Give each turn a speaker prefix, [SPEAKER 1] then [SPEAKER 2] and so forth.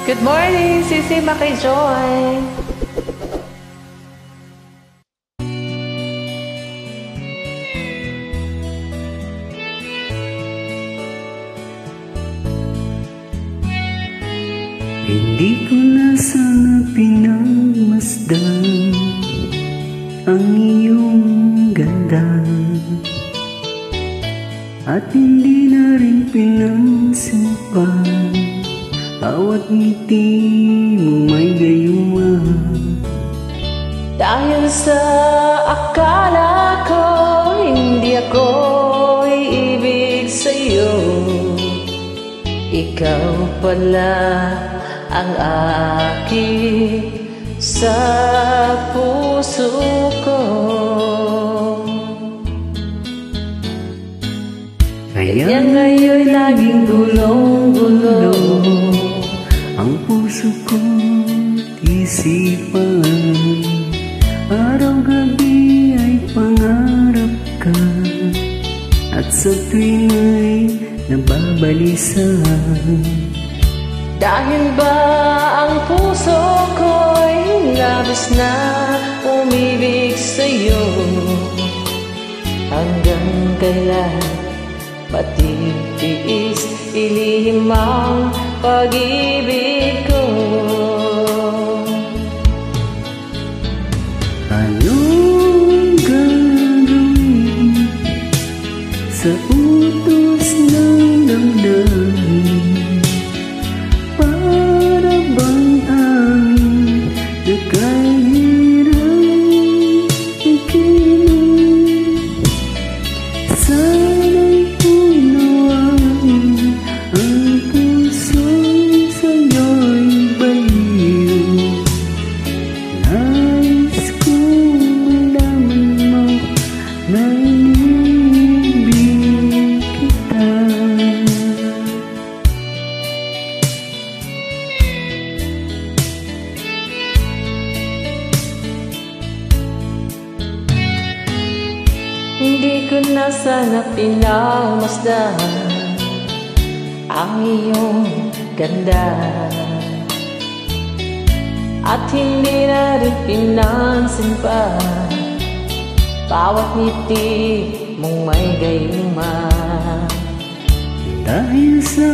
[SPEAKER 1] Good morning, Sisi Makijoy.
[SPEAKER 2] Hindi ko na sana pinagmasdan ang iyong ganda, at hindi na rin pinansin pa bawat ngiti mo may gayuma.
[SPEAKER 1] Dahil sa akala ko hindi ako iibig sa'yo, ikaw pala ang aking sa puso ko. Kaya ngayon laging gulong-gulo
[SPEAKER 2] ang puso ko't isipan. Araw-gabi ay pangarap ka, at sa tuwing ay nababalisan.
[SPEAKER 1] Dahil ba ang puso ko'y labis na umibig sa'yo? Hanggang kailan matitiis ilihim ang pag-ibig ko?
[SPEAKER 2] Anong gagawin sa utos ng damdamin? Para bang amin na kahirap ikinig? Sana'y unawin ang puso'y sa'yo'y baliw. Nais kong malaman mo na inibig kita.
[SPEAKER 1] Hindi ko na sana pinagmasdan ang iyong ganda, at hindi na rin pinansin pa bawat ngiti mong may gayuma.
[SPEAKER 2] Dahil sa